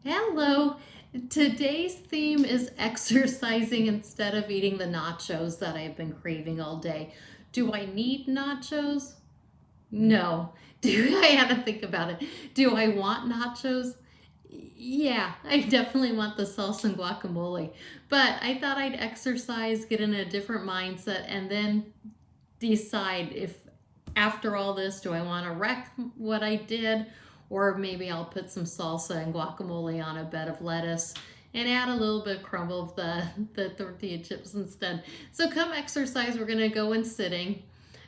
Hello. Today's theme is exercising instead of eating the nachos that I've been craving all day. Do I need nachos? No. Do I have to think about it? Do I want nachos? Yeah, I definitely want the salsa and guacamole. But I thought I'd exercise, get in a different mindset, and then decide if after all this, do I want to wreck what I did? Or maybe I'll put some salsa and guacamole on a bed of lettuce and add a little bit of crumble of the tortilla chips instead. So come exercise. We're going to go in sitting.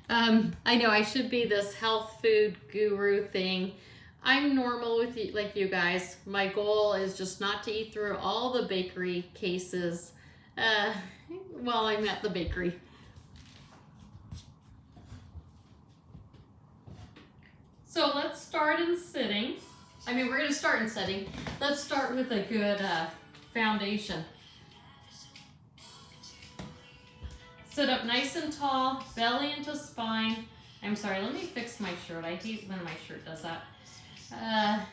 I know I should be this health food guru thing. I'm normal with you, like you guys. My goal is just not to eat through all the bakery cases uh, while I'm at the bakery. So let's start in sitting. We're going to start in sitting. Let's start with a good foundation. Sit up nice and tall, belly into spine. I'm sorry, let me fix my shirt. I hate when my shirt does that.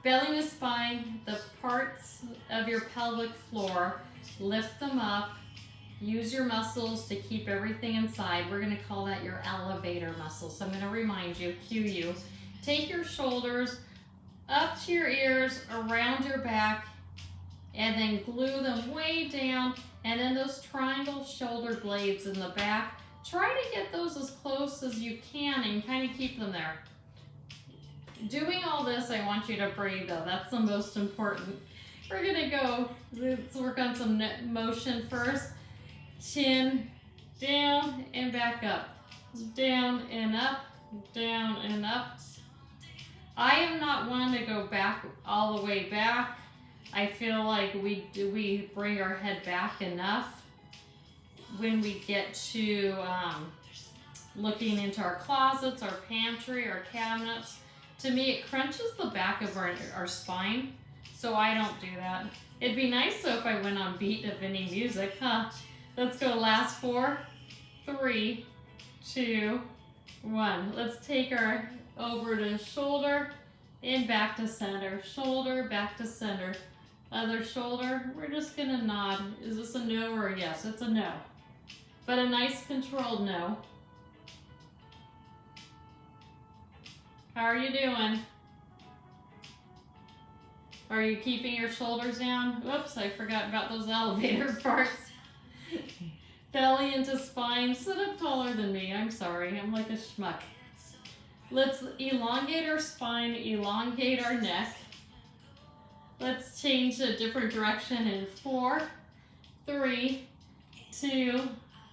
Belly to spine, the parts of your pelvic floor, lift them up. Use your muscles to keep everything inside. We're going to call that your elevator muscle. So I'm going to remind you, cue you. Take your shoulders up to your ears, around your back, and then glue them way down. And then those triangle shoulder blades in the back, try to get those as close as you can and kind of keep them there. Doing all this, I want you to breathe though. That's the most important. We're going to go, let's work on some motion first. Chin down and back up, down and up, down and up. I am not one to go back all the way back. I feel like we bring our head back enough when we get to looking into our closets, our pantry, our cabinets. To me, it crunches the back of our spine, so I don't do that. It'd be nice though if I went on beat of any music, huh? Let's go last 4, 3, 2, 1. Let's take our over to shoulder and back to center. Shoulder, back to center. Other shoulder. We're just going to nod. Is this a no or a yes? It's a no. But a nice controlled no. How are you doing? Are you keeping your shoulders down? Whoops, I forgot about those elevator parts. Belly into spine. Sit up taller than me. I'm sorry. I'm like a schmuck. Let's elongate our spine, elongate our neck. Let's change a different direction in 4, 3, 2,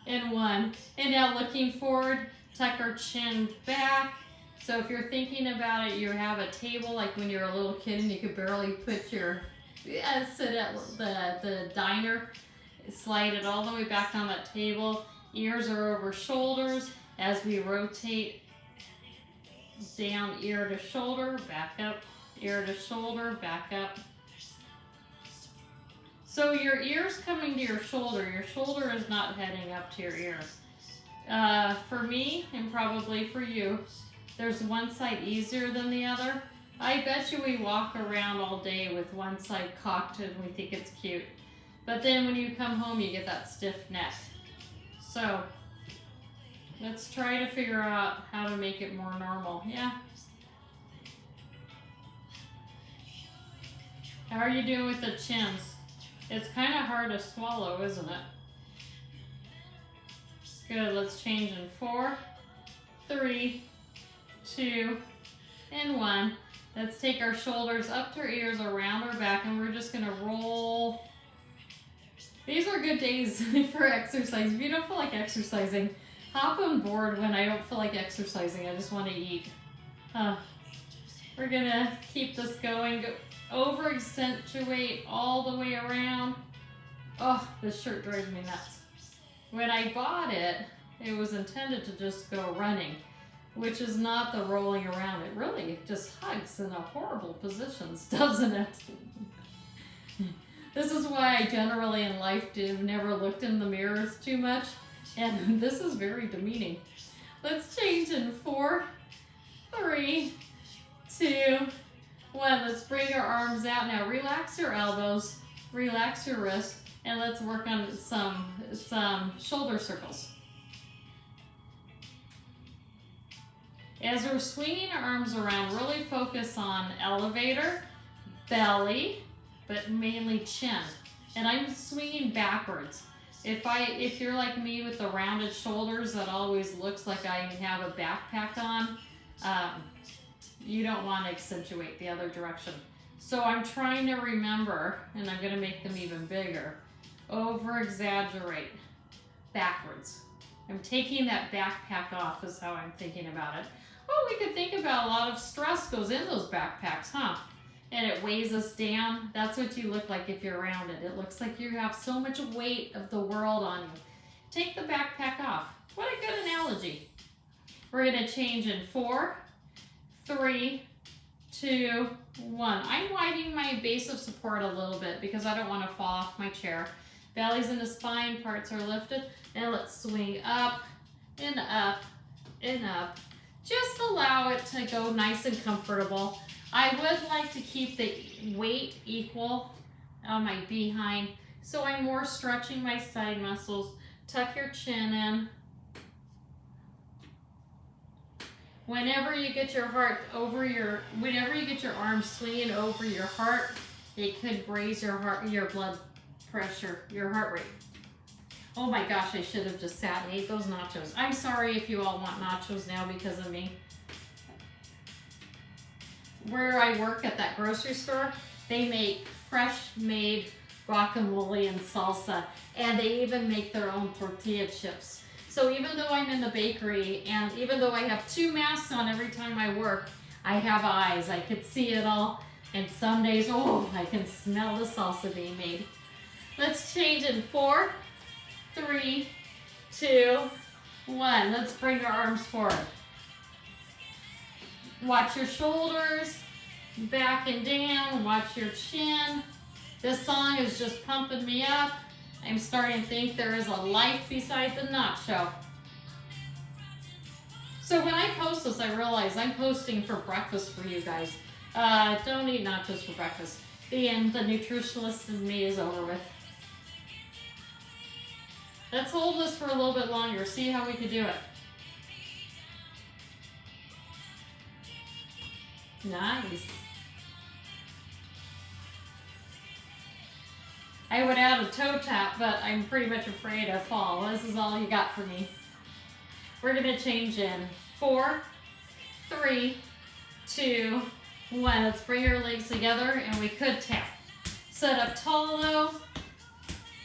and 1. And now looking forward, tuck our chin back. So if you're thinking about it, you have a table like when you're a little kid and you could barely put your, sit at the diner. Slide it all the way back on that table. Ears are over shoulders as we rotate down, ear to shoulder, back up, ear to shoulder, back up. So your ear's coming to your shoulder is not heading up to your ears. For me, and probably for you, there's one side easier than the other. I bet you we walk around all day with one side cocked and we think it's cute. But then when you come home, you get that stiff neck. So let's try to figure out how to make it more normal. Yeah. How are you doing with the chins? It's kind of hard to swallow, isn't it? Good. Let's change in 4, 3, 2, and 1. Let's take our shoulders up to our ears, around our back, and we're just going to roll. These are good days for exercise. If you don't feel like exercising, hop on board when I don't feel like exercising. I just want to eat. We're going to keep this going. Over accentuate all the way around. Oh, this shirt drives me nuts. When I bought it, it was intended to just go running, which is not the rolling around. It really just hugs in a horrible positions, doesn't it? This is why I generally in life have never looked in the mirrors too much, and this is very demeaning. Let's change in 4, 3, 2, 1. one. Let's bring our arms out now. Relax your elbows, relax your wrists, and let's work on some shoulder circles. As we're swinging our arms around, really focus on elevator, belly, but mainly chin. And I'm swinging backwards. If you're like me with the rounded shoulders that always looks like I have a backpack on, you don't want to accentuate the other direction. So I'm trying to remember, and I'm going to make them even bigger, over-exaggerate backwards. I'm taking that backpack off is how I'm thinking about it. Oh, we could think about a lot of stress goes in those backpacks, huh? And it weighs us down. That's what you look like if you're rounded. It looks like you have so much weight of the world on you. Take the backpack off. What a good analogy. We're going to change in 4, 3, 2, 1. I'm widening my base of support a little bit because I don't want to fall off my chair. Belly's in the spine, parts are lifted. And let's swing up and up and up. Just allow it to go nice and comfortable. I would like to keep the weight equal on my behind, so I'm more stretching my side muscles. Tuck your chin in. Whenever you get your arms swinging over your heart, it could raise your blood pressure, your heart rate. Oh my gosh, I should have just sat and ate those nachos. I'm sorry if you all want nachos now because of me. Where I work at that grocery store, they make fresh made guacamole and salsa, and they even make their own tortilla chips. So even though I'm in the bakery, and even though I have 2 masks on every time I work, I have eyes. I could see it all, and some days, oh, I can smell the salsa being made. Let's change in 4, 3, 2, 1. Let's bring our arms forward. Watch your shoulders, back and down. Watch your chin. This song is just pumping me up. I'm starting to think there is a life besides a nacho. So when I post this, I realize I'm posting for breakfast for you guys. Don't eat nachos for breakfast. The end. The nutritionist in me is over with. Let's hold this for a little bit longer. See how we can do it. Nice. I would add a toe tap, but I'm pretty much afraid I fall. This is all you got for me. We're going to change in 4, 3, 2, 1. Let's bring our legs together and we could tap. Sit up tall though.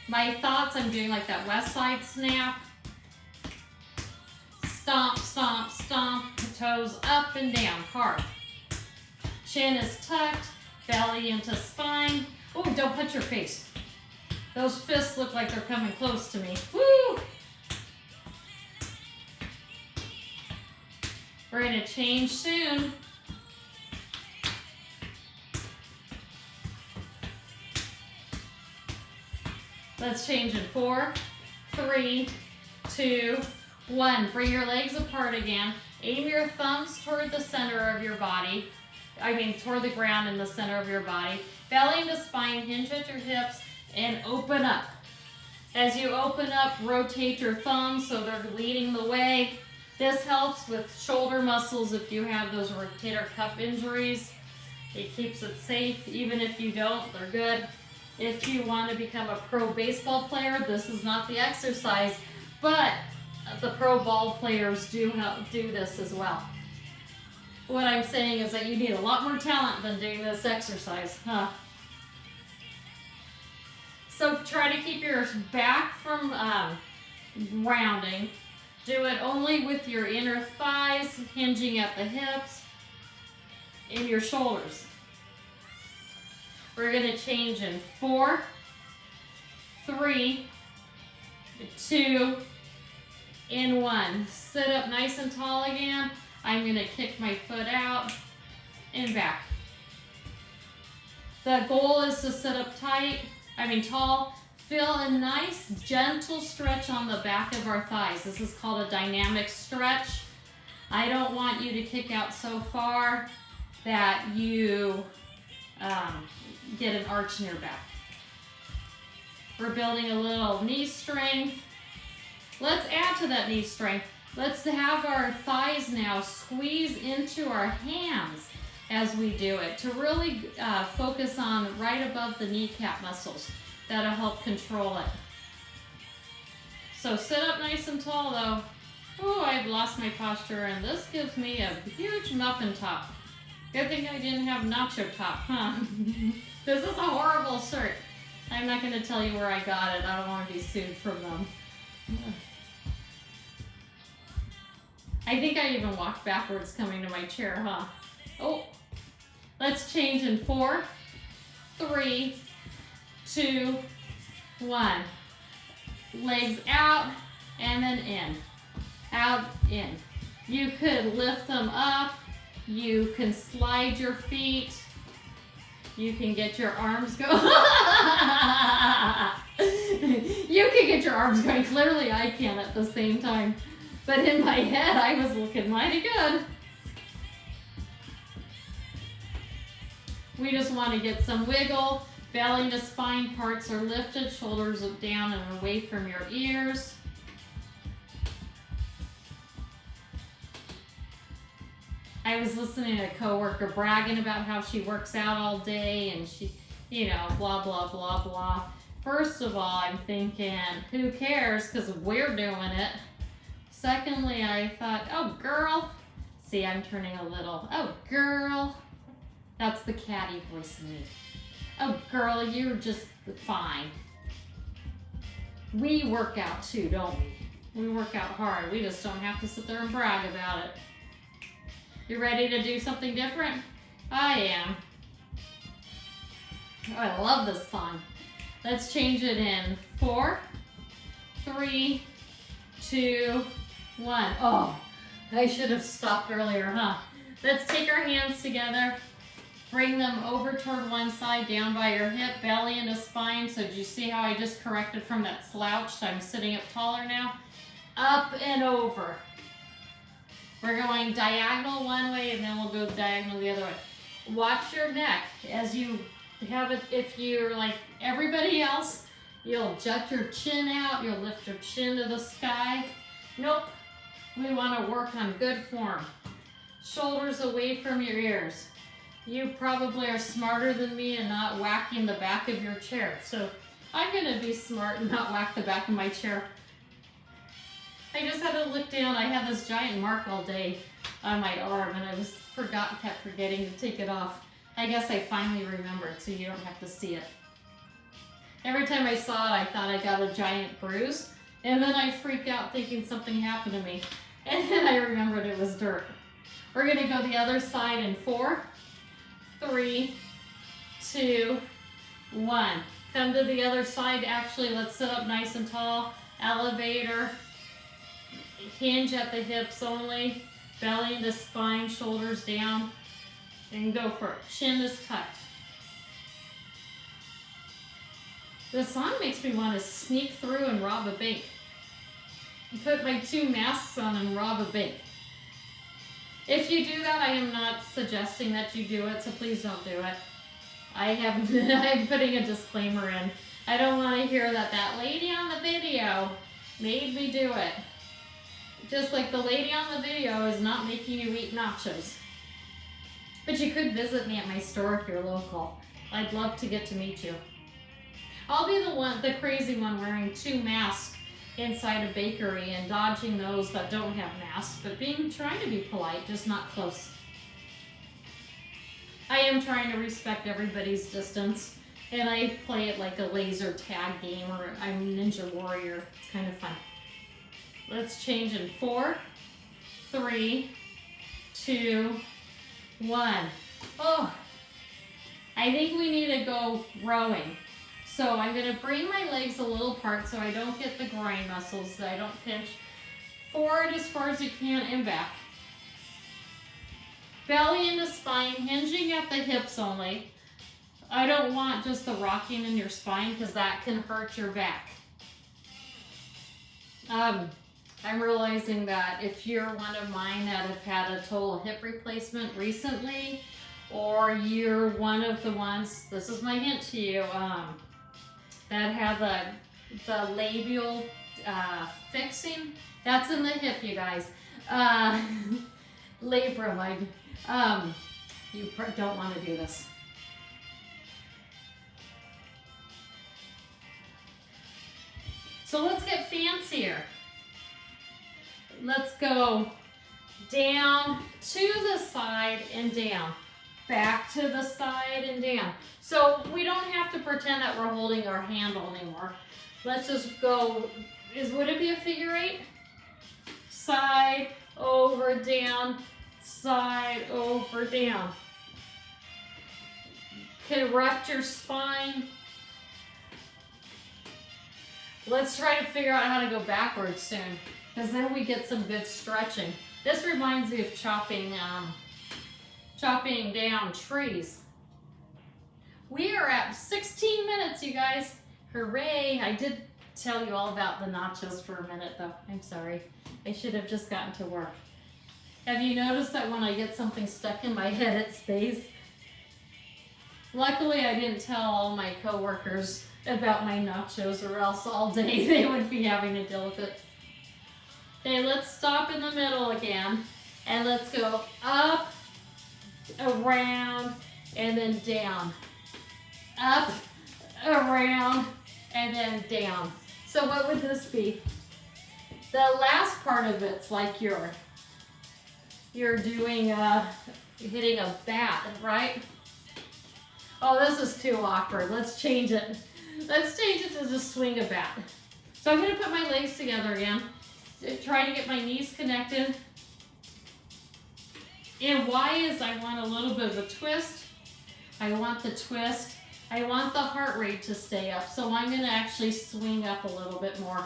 My thoughts, I'm doing like that west side snap. Stomp, stomp, stomp. Toes up and down, hard. Chin is tucked, belly into spine. Oh, don't punch your face. Those fists look like they're coming close to me. Woo! We're going to change soon. Let's change in 4, 3, 2, 1. Bring your legs apart again. Aim your thumbs toward the center of your body. Toward the ground in the center of your body. Belly into spine, hinge at your hips, and open up. As you open up, rotate your thumbs so they're leading the way. This helps with shoulder muscles if you have those rotator cuff injuries. It keeps it safe. Even if you don't, they're good. If you want to become a pro baseball player, this is not the exercise, but the pro ball players do this as well. What I'm saying is that you need a lot more talent than doing this exercise, huh? So try to keep your back from rounding. Do it only with your inner thighs hinging at the hips and your shoulders. We're going to change in 4, 3, 2, and 1. Sit up nice and tall again. I'm going to kick my foot out and back. The goal is to sit up tall. Feel a nice, gentle stretch on the back of our thighs. This is called a dynamic stretch. I don't want you to kick out so far that you get an arch in your back. We're building a little knee strength. Let's add to that knee strength. Let's have our thighs now squeeze into our hands as we do it to really focus on right above the kneecap muscles. That'll help control it. So sit up nice and tall though. Oh, I've lost my posture and this gives me a huge muffin top. Good thing I didn't have nacho top, huh? This is a horrible shirt. I'm not going to tell you where I got it. I don't want to be sued from them. I think I even walked backwards coming to my chair, huh? Oh, let's change in 4, 3, 2, 1. Legs out and then in. Out, in. You could lift them up. You can slide your feet. You can get your arms going. You can get your arms going. Clearly I can at the same time. But in my head, I was looking mighty good. We just want to get some wiggle. Belly to spine parts are lifted. Shoulders look down and away from your ears. I was listening to a coworker bragging about how she works out all day and she, you know, blah, blah, blah, blah. First of all, I'm thinking, who cares? Because we're doing it. Secondly, I thought, oh, girl. See, I'm turning a little. Oh, girl. That's the catty voice in me. Oh, girl, you're just fine. We work out too, don't we? We work out hard. We just don't have to sit there and brag about it. You ready to do something different? I am. Oh, I love this song. Let's change it in 4, 3, 2, 1. Oh, I should have stopped earlier, huh? Let's take our hands together. Bring them over toward one side, down by your hip, belly into spine. So did you see how I just corrected from that slouch? I'm sitting up taller now. Up and over. We're going diagonal one way and then we'll go diagonal the other way. Watch your neck as you have it. If you're like everybody else, you'll jut your chin out, you'll lift your chin to the sky. Nope. We want to work on good form. Shoulders away from your ears. You probably are smarter than me and not whacking the back of your chair. So I'm going to be smart and not whack the back of my chair. I just had to look down. I had this giant mark all day on my arm and I kept forgetting to take it off. I guess I finally remembered so you don't have to see it. Every time I saw it, I thought I got a giant bruise and then I freaked out thinking something happened to me. And then I remembered it was dirt. We're going to go the other side in 4, 3, 2, 1. Come to the other side. Actually, let's sit up nice and tall. Elevator. Hinge at the hips only. Belly into spine, shoulders down. And go for it. Chin is tucked. This song makes me want to sneak through and rob a bank. Put my 2 masks on and rob a bank. If you do that, I am not suggesting that you do it, so please don't do it. I'm putting a disclaimer in. I don't want to hear that that lady on the video made me do it. Just like the lady on the video is not making you eat nachos. But you could visit me at my store if you're local. I'd love to get to meet you. I'll be the crazy one wearing 2 masks inside a bakery and dodging those that don't have masks, but trying to be polite, just not close. I am trying to respect everybody's distance, and I play it like a laser tag game, or I'm Ninja Warrior. It's kind of fun. Let's change in 4, 3, 2, 1. Oh, I think we need to go rowing. So I'm going to bring my legs a little apart so I don't get the groin muscles, so I don't pinch. Forward as far as you can and back. Belly into spine, hinging at the hips only. I don't want just the rocking in your spine because that can hurt your back. I'm realizing that if you're one of mine that have had a total hip replacement recently, or you're one of the ones, this is my hint to you, that have the labial fixing. That's in the hip, you guys. Labrum, you don't want to do this. So let's get fancier. Let's go down to the side and down. Back to the side and down. So we don't have to pretend that we're holding our handle anymore. Let's just go, would it be a figure eight? Side, over, down, side, over, down. Correct your spine. Let's try to figure out how to go backwards soon, because then we get some good stretching. This reminds me of chopping down trees. We are at 16 minutes, you guys. Hooray! I did tell you all about the nachos for a minute, though. I'm sorry. I should have just gotten to work. Have you noticed that when I get something stuck in my head, it stays? Luckily, I didn't tell all my coworkers about my nachos, or else all day they would be having to deal with it. Okay, let's stop in the middle again, and let's go up, around, and then down. Up, around, and then down. So what would this be? The last part of it's like you're doing hitting a bat, right? Oh, this is too awkward. Let's change it. Let's change it to just swing a bat. So I'm gonna put my legs together again. Try to get my knees connected. And why is I want a little bit of a twist. I want the twist. I want the heart rate to stay up. So I'm gonna actually swing up a little bit more.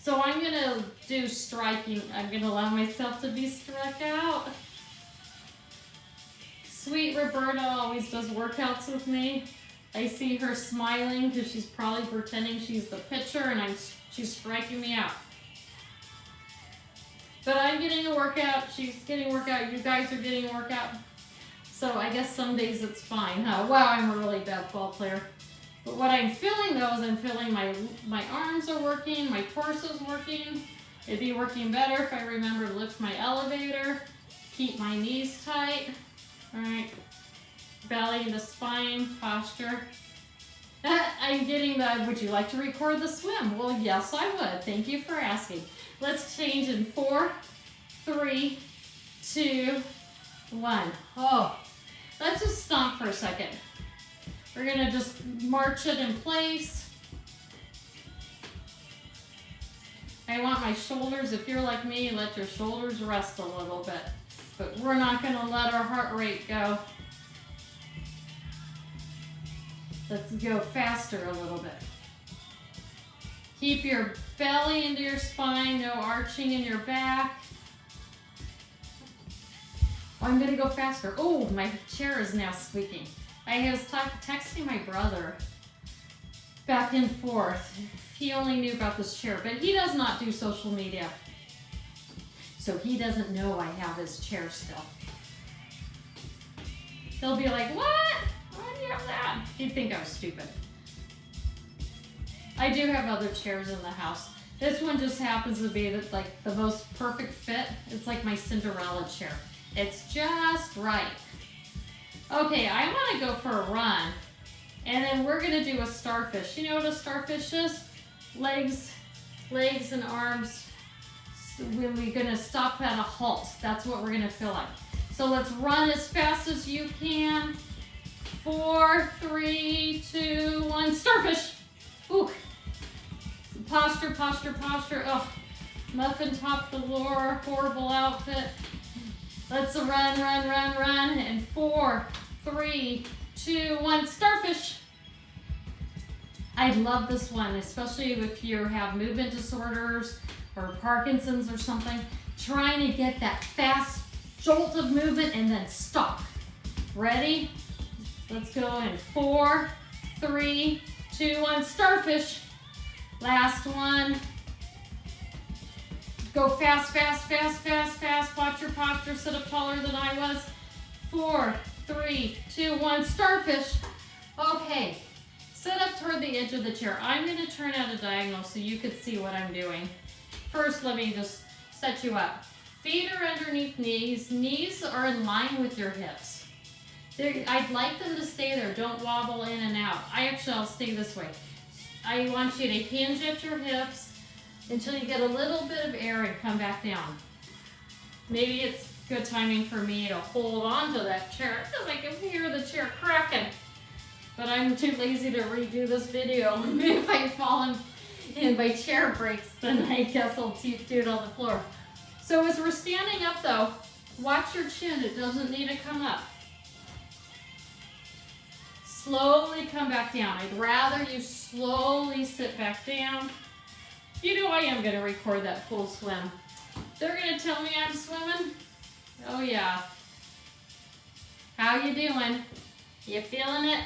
So I'm gonna do striking. I'm gonna allow myself to be struck out. Sweet Roberta always does workouts with me. I see her smiling because she's probably pretending she's the pitcher, and she's striking me out. But I'm getting a workout, she's getting a workout, you guys are getting a workout. So I guess some days it's fine, huh? Wow, I'm a really bad ball player. But what I'm feeling though is I'm feeling my arms are working, my torso's working. It'd be working better if I remember to lift my elevator, keep my knees tight. All right, belly into spine, posture. I'm getting the, would you like to record the swim? Well, yes, I would. Thank you for asking. Let's change in 4, 3, 2, 1. Oh, let's just stomp for a second. We're gonna just march it in place. I want my shoulders, if you're like me, let your shoulders rest a little bit. But we're not gonna let our heart rate go. Let's go faster a little bit. Keep your belly into your spine, no arching in your back. Oh, I'm gonna go faster. Oh, my chair is now squeaking. I was texting my brother back and forth. He only knew about this chair, but he does not do social media. So he doesn't know I have his chair still. He'll be like, what? Why do you have that? He'd think I was stupid. I do have other chairs in the house. This one just happens to be like the most perfect fit. It's like my Cinderella chair. It's just right. Okay, I want to go for a run. And then we're going to do a starfish. You know what a starfish is? Legs and arms. So we're going to stop at a halt. That's what we're going to feel like. So let's run as fast as you can. 4, 3, 2, 1, starfish. Ooh. Posture, posture, posture. Oh, muffin top galore, horrible outfit. Let's run, run, run, run. And 4, 3, 2, 1, starfish. I love this one, especially if you have movement disorders or Parkinson's or something. Trying to get that fast jolt of movement and then stop. Ready? Let's go in 4, 3, 2, 1, starfish. Last one. Go fast, fast, fast, fast, fast. Watch your posture, sit up taller than I was. 4, 3, 2, 1, starfish. Okay, sit up toward the edge of the chair. I'm gonna turn at a diagonal so you can see what I'm doing. First, let me just set you up. Feet are underneath knees. Knees are in line with your hips. I'd like them to stay there. Don't wobble in and out. I'll stay this way. I want you to hinge at your hips until you get a little bit of air and come back down. Maybe it's good timing for me to hold on to that chair because I can hear the chair cracking. But I'm too lazy to redo this video. If I fall and my chair breaks, then I guess I'll do it on the floor. So as we're standing up though, watch your chin. It doesn't need to come up. Slowly come back down. I'd rather you slowly sit back down. You know I am going to record that pool swim. They're going to tell me I'm swimming. Oh yeah. How you doing? You feeling it?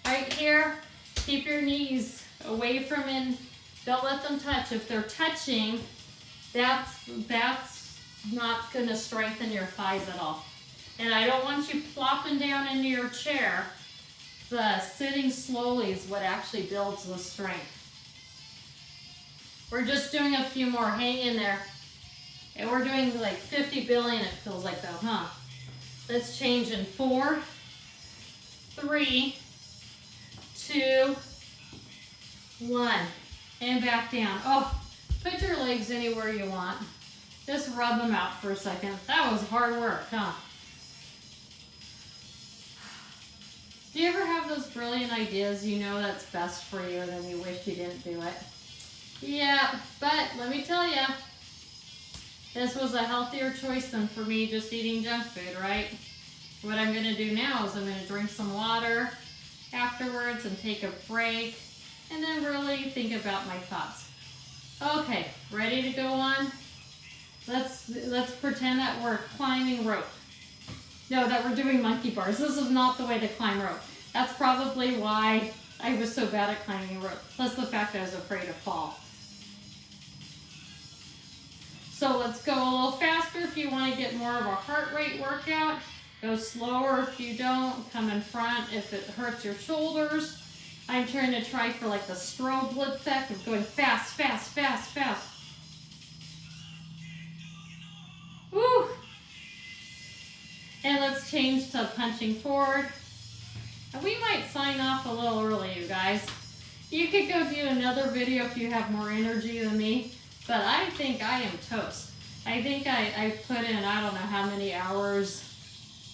Right here. Keep your knees away from in. Don't let them touch. If they're touching, that's not going to strengthen your thighs at all. And I don't want you plopping down into your chair. The sitting slowly is what actually builds the strength. We're just doing a few more. Hang in there. And we're doing like 50 billion, it feels like though, huh? Let's change in 4, 3, 2, 1. And back down. Oh, put your legs anywhere you want. Just rub them out for a second. That was hard work, huh? Do you ever have those brilliant ideas you know that's best for you and then you wish you didn't do it? Yeah, but let me tell you, this was a healthier choice than for me just eating junk food, right? What I'm going to do now is I'm going to drink some water afterwards and take a break and then really think about my thoughts. Okay, ready to go on? Let's pretend that we're climbing rope. No, that we're doing monkey bars. This is not the way to climb rope. That's probably why I was so bad at climbing rope. Plus the fact that I was afraid to fall. So let's go a little faster if you want to get more of a heart rate workout. Go slower if you don't. Come in front if it hurts your shoulders. I'm trying to try for like the strobe effect of going fast, fast, fast, fast. Woo! And let's change to punching forward. And we might sign off a little early, you guys. You could go do another video if you have more energy than me, but I think I am toast. I think I've put in, I don't know how many hours.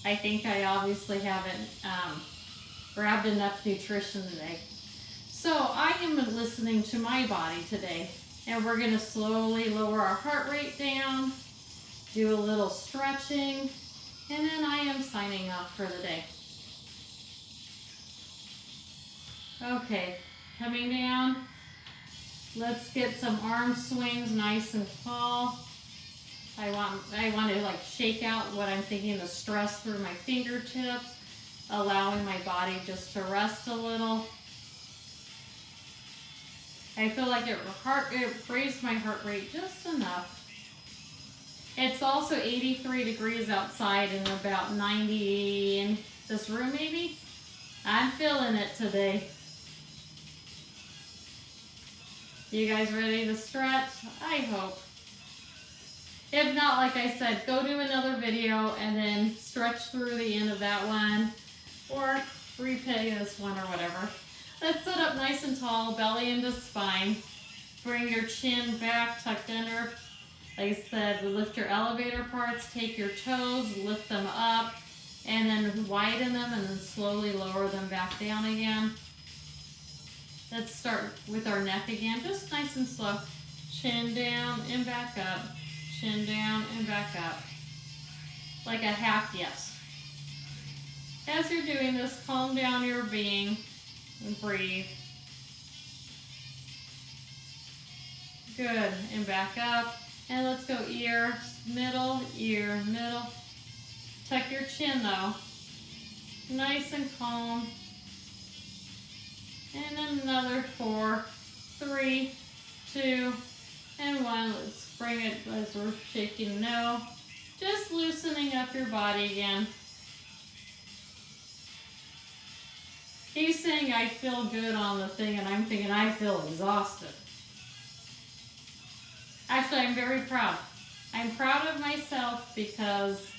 I think I obviously haven't grabbed enough nutrition today. So I am listening to my body today, and we're going to slowly lower our heart rate down, do a little stretching, and then I am signing off for the day. Okay, coming down. Let's get some arm swings nice and tall. I want to like shake out what I'm thinking, the stress through my fingertips, allowing my body just to rest a little. I feel like it raised my heart rate just enough. It's also 83 degrees outside and about 90 in this room maybe. I'm feeling it today. You guys ready to stretch? I hope. If not, like I said, go do another video and then stretch through the end of that one or replay this one or whatever. Let's sit up nice and tall, belly into spine. Bring your chin back, tucked under. Like I said, lift your elevator parts, take your toes, lift them up, and then widen them and then slowly lower them back down again. Let's start with our neck again, just nice and slow. Chin down and back up. Chin down and back up. Like a half yes. As you're doing this, calm down your being and breathe. Good, and back up. And let's go ear, middle. Tuck your chin though. Nice and calm. And then another 4, 3, 2, and 1. Let's bring it as we're shaking no. Just loosening up your body again. He's saying I feel good on the thing, and I'm thinking I feel exhausted. Actually, I'm very proud. I'm proud of myself because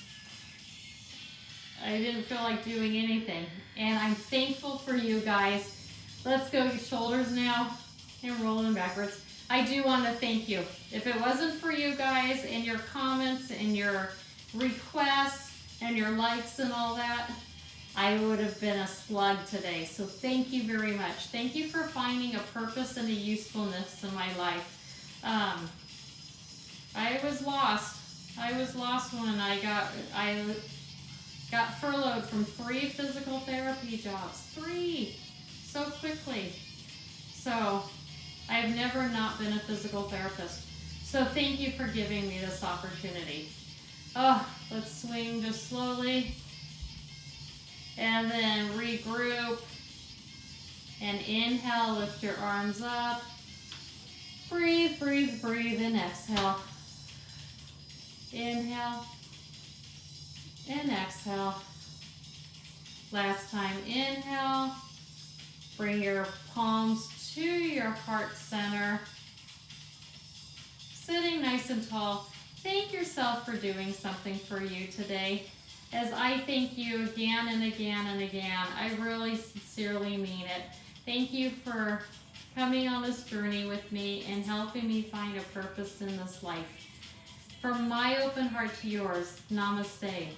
I didn't feel like doing anything. And I'm thankful for you guys. Let's go shoulders now and rolling backwards. I do want to thank you. If it wasn't for you guys and your comments and your requests and your likes and all that, I would have been a slug today. So thank you very much. Thank you for finding a purpose and a usefulness in my life. I was lost. I was lost when I got furloughed from 3 physical therapy jobs. 3! So quickly. So I've never not been a physical therapist. So thank you for giving me this opportunity. Oh, let's swing just slowly. And then regroup. And inhale, lift your arms up. Breathe, breathe, breathe, and exhale. Inhale. And exhale. Last time, inhale. Bring your palms to your heart center. Sitting nice and tall. Thank yourself for doing something for you today. As I thank you again and again and again. I really sincerely mean it. Thank you for coming on this journey with me and helping me find a purpose in this life. From my open heart to yours, namaste.